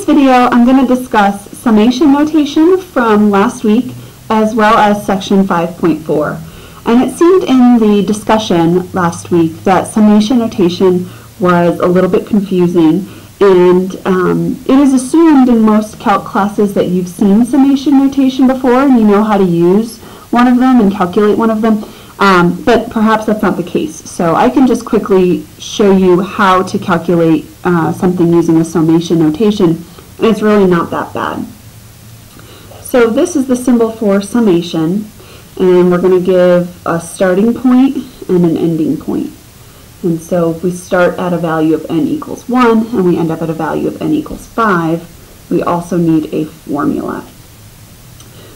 video, I'm going to discuss summation notation from last week as well as section 5.4. And it seemed in the discussion last week that summation notation was a little bit confusing, and it is assumed in most calc classes that you've seen summation notation before and you know how to use one of them and calculate one of them, but perhaps that's not the case. So I can just quickly show you how to calculate something using a summation notation, and it's really not that bad. So this is the symbol for summation, and we're going to give a starting point and an ending point. And so if we start at a value of n equals 1 and we end up at a value of n equals 5, we also need a formula.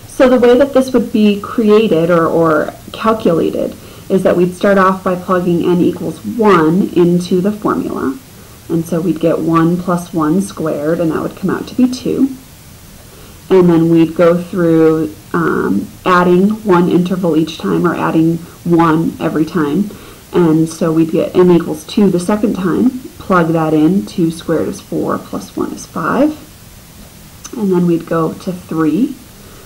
So the way that this would be created or calculated is that we'd start off by plugging n equals 1 into the formula. And so we'd get 1 plus 1 squared, and that would come out to be 2. And then we'd go through adding one interval each time, or adding 1 every time. And so we'd get n equals 2 the second time, plug that in, 2 squared is 4, plus 1 is 5. And then we'd go to 3,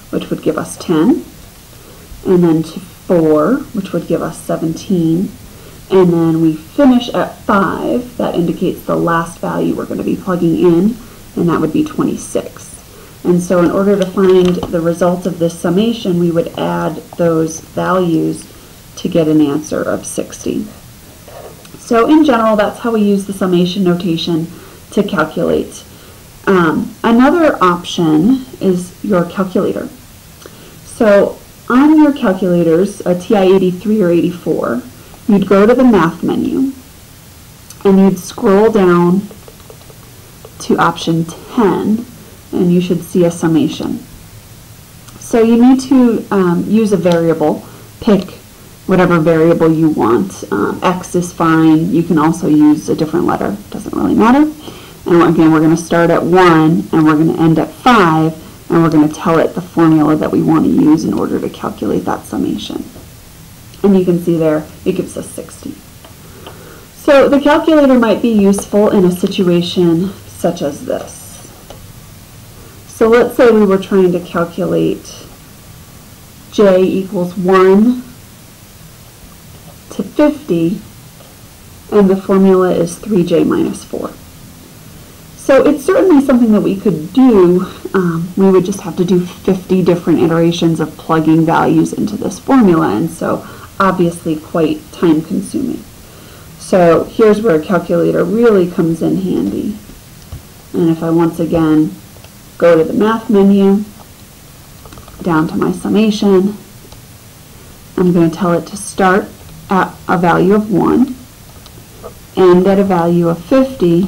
which would give us 10. And then to 4, which would give us 17. And then we finish at 5, that indicates the last value we're going to be plugging in, and that would be 26. And so in order to find the result of this summation, we would add those values to get an answer of 60. So in general, that's how we use the summation notation to calculate. Another option is your calculator. So on your calculators, a TI-83 or 84, you'd go to the math menu and you'd scroll down to option 10, and you should see a summation. So you need to use a variable, pick whatever variable you want. X is fine. You can also use a different letter. Doesn't really matter. And again, we're going to start at 1 and we're going to end at 5, and we're going to tell it the formula that we want to use in order to calculate that summation. And you can see there it gives us 60. So the calculator might be useful in a situation such as this. So let's say we were trying to calculate j equals 1 to 50, and the formula is 3j minus 4. So it's certainly something that we could do. We would just have to do 50 different iterations of plugging values into this formula, and so obviously quite time consuming. So here's where a calculator really comes in handy. And if I once again go to the math menu, down to my summation, I'm going to tell it to start at a value of 1, end at a value of 50,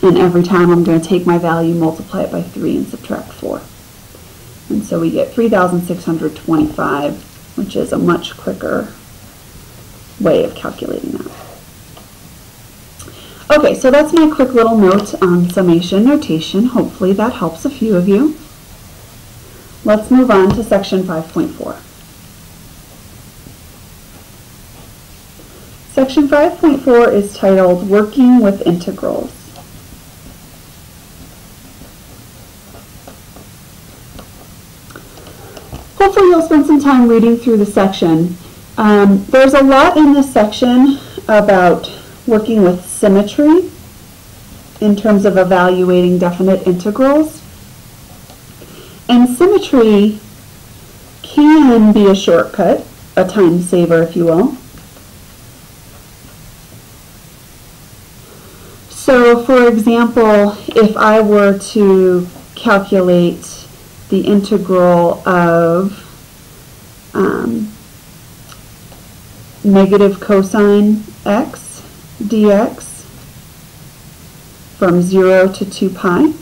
and every time I'm going to take my value, multiply it by 3, and subtract 4. And so we get 3,625, which is a much quicker way of calculating that. Okay, so that's my quick little note on summation notation. Hopefully that helps a few of you. Let's move on to section 5.4. Section 5.4 is titled Working with Integrals. Hopefully you'll spend some time reading through the section. There's a lot in this section about working with symmetry in terms of evaluating definite integrals. And symmetry can be a shortcut, a time saver if you will. So for example, if I were to calculate the integral of negative cosine x dx from 0 to 2 pi.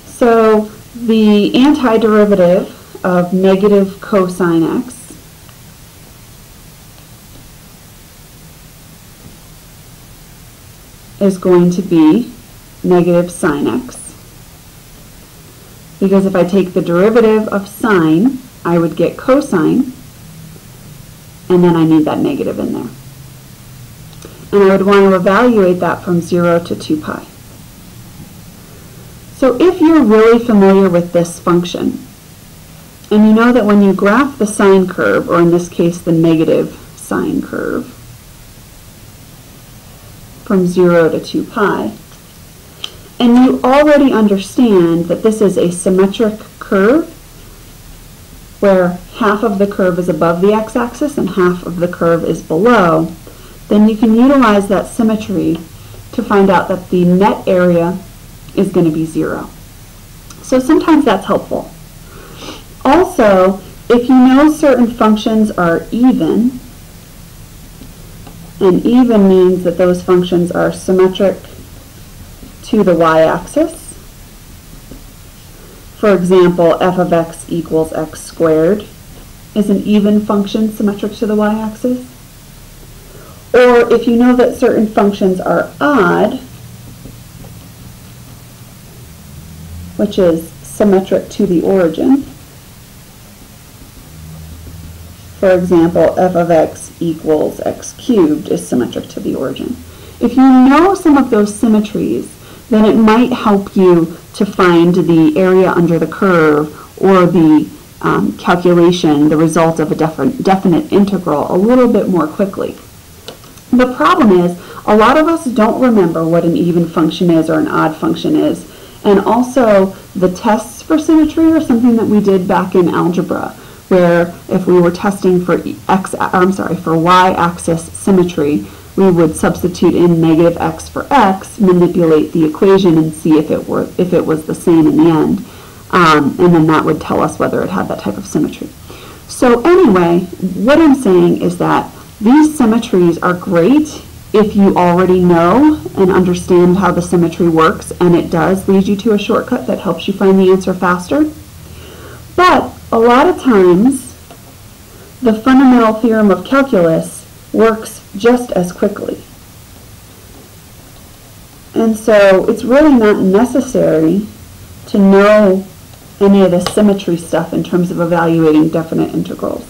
So the antiderivative of negative cosine x is going to be negative sine x. Because if I take the derivative of sine, I would get cosine, and then I need that negative in there. and I would want to evaluate that from 0 to 2 pi. So if you're really familiar with this function, and you know that when you graph the sine curve, or in this case the negative sine curve, from 0 to 2 pi, and you already understand that this is a symmetric curve where half of the curve is above the x-axis and half of the curve is below, then you can utilize that symmetry to find out that the net area is going to be 0. So sometimes that's helpful. Also, if you know certain functions are even, and even means that those functions are symmetric to the y-axis. For example, f of x equals x squared is an even function symmetric to the y-axis. Or if you know that certain functions are odd, which is symmetric to the origin. For example, f of x equals x cubed is symmetric to the origin. If you know some of those symmetries, then it might help you to find the area under the curve or the calculation, the result of a definite integral a little bit more quickly. The problem is, a lot of us don't remember what an even function is or an odd function is, and also the tests for symmetry are something that we did back in algebra, where if we were testing for y-axis symmetry, we would substitute in negative x for x, manipulate the equation, and see if it was the same in the end, and then that would tell us whether it had that type of symmetry. So anyway, what I'm saying is that these symmetries are great if you already know and understand how the symmetry works, and it does lead you to a shortcut that helps you find the answer faster. But a lot of times, the fundamental theorem of calculus works just as quickly. And so it's really not necessary to know any of the symmetry stuff in terms of evaluating definite integrals,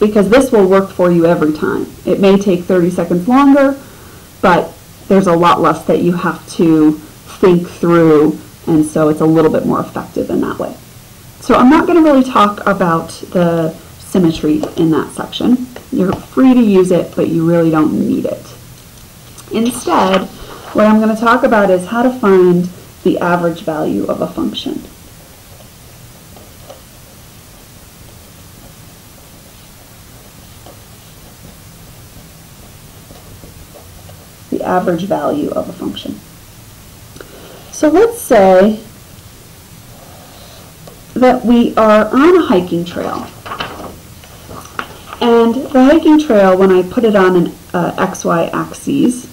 because this will work for you every time. It may take 30 seconds longer, but there's a lot less that you have to think through, and so it's a little bit more effective in that way. So I'm not going to really talk about the symmetry in that section. You're free to use it, but you really don't need it. Instead, what I'm going to talk about is how to find the average value of a function. The average value of a function. So let's say that we are on a hiking trail. And the hiking trail, when I put it on an XY axis,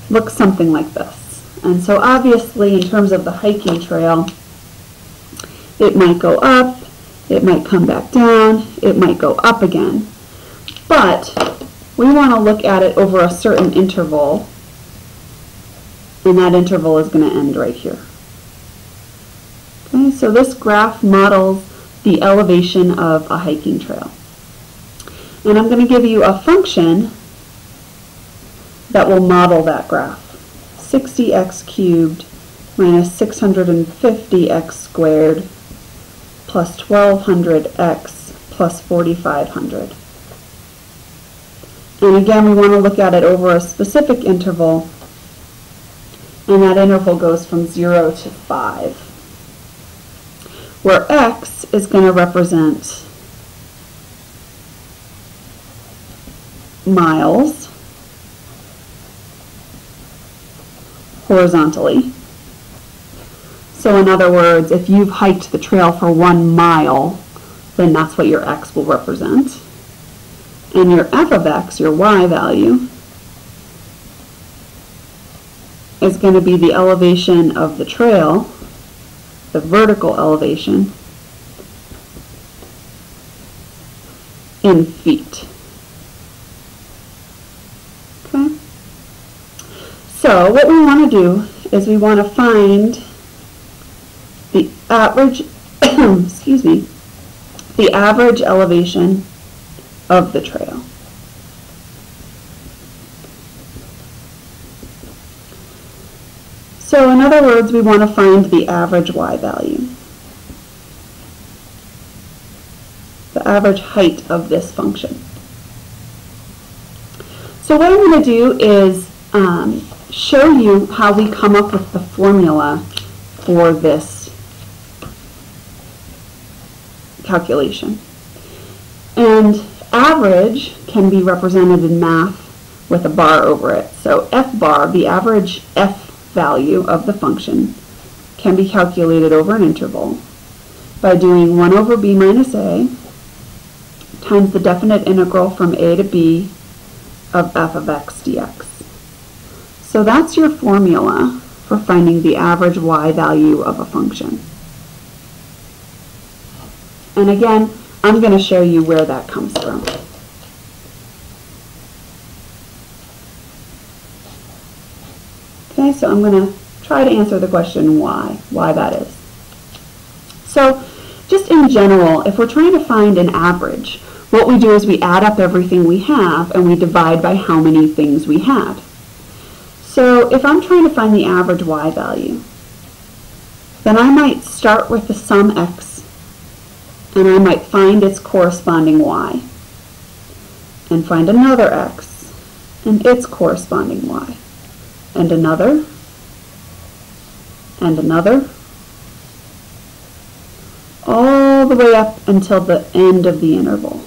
looks something like this. And so obviously, in terms of the hiking trail, it might go up, it might come back down, it might go up again. But we want to look at it over a certain interval, and that interval is going to end right here. Okay, so this graph models the elevation of a hiking trail. And I'm going to give you a function that will model that graph. 60x cubed minus 650x squared plus 1200x plus 4500. And again, we want to look at it over a specific interval, and that interval goes from 0 to 5, where x is going to represent miles horizontally. So in other words, if you've hiked the trail for 1 mile, then that's what your x will represent. And your f of x, your y value, is going to be the elevation of the trail, the vertical elevation, in feet. Okay? So what we want to do is we want to find the average, excuse me, the average elevation of the trail. So in other words, we want to find the average y value, the average height of this function. So what I'm going to do is show you how we come up with the formula for this calculation. And average can be represented in math with a bar over it. So f bar, the average f value of the function, can be calculated over an interval by doing 1 over b minus a times the definite integral from a to b of f of x dx. So that's your formula for finding the average y value of a function. And again, I'm going to show you where that comes from. Okay, so I'm going to try to answer the question why that is. So just in general, if we're trying to find an average, what we do is we add up everything we have and we divide by how many things we had. So if I'm trying to find the average y value, then I might start with the sum x and I might find its corresponding y and find another x and its corresponding y and another and another, all the way up until the end of the interval.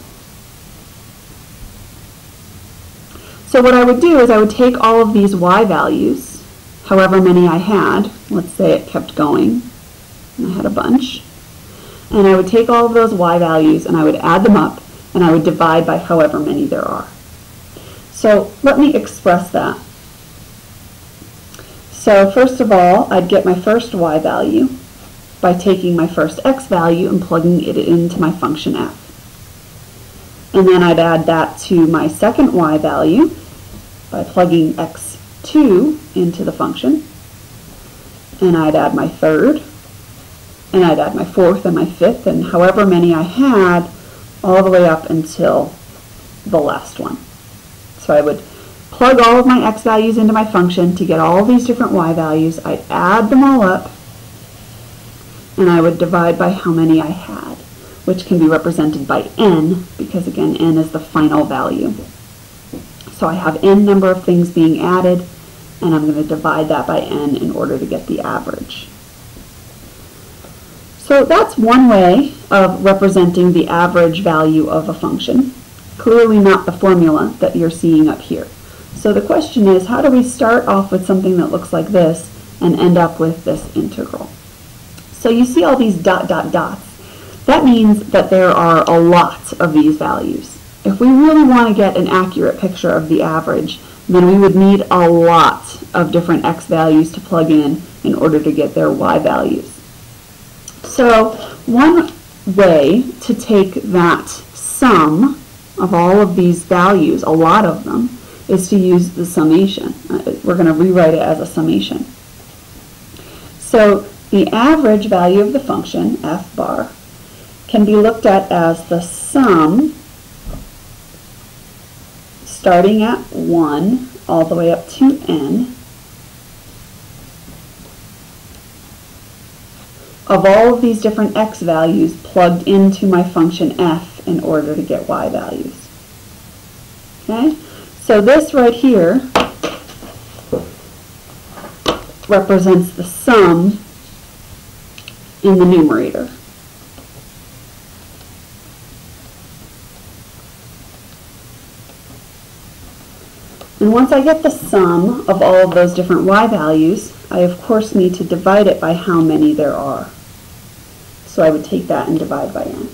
So what I would do is I would take all of these y values, however many I had, let's say it kept going, and I had a bunch, and I would take all of those y values and I would add them up and I would divide by however many there are. So let me express that. So first of all, I'd get my first y value by taking my first x value and plugging it into my function f. And then I'd add that to my second y value by plugging x2 into the function. And I'd add my third, and I'd add my fourth and my fifth, and however many I had, all the way up until the last one. So I would plug all of my x values into my function to get all these different y values. I'd add them all up, and I would divide by how many I had, which can be represented by n, because again, n is the final value. So I have n number of things being added, and I'm going to divide that by n in order to get the average. So that's one way of representing the average value of a function. Clearly not the formula that you're seeing up here. So the question is, how do we start off with something that looks like this and end up with this integral? So you see all these dot, dot, dots. That means that there are a lot of these values. If we really want to get an accurate picture of the average, then we would need a lot of different x values to plug in order to get their y values. So one way to take that sum of all of these values, a lot of them, is to use the summation. We're going to rewrite it as a summation. So the average value of the function, f bar, can be looked at as the sum starting at 1 all the way up to n of all of these different x values plugged into my function f in order to get y values. Okay? So this right here represents the sum in the numerator. And once I get the sum of all of those different y values, I of course need to divide it by how many there are. So I would take that and divide by n.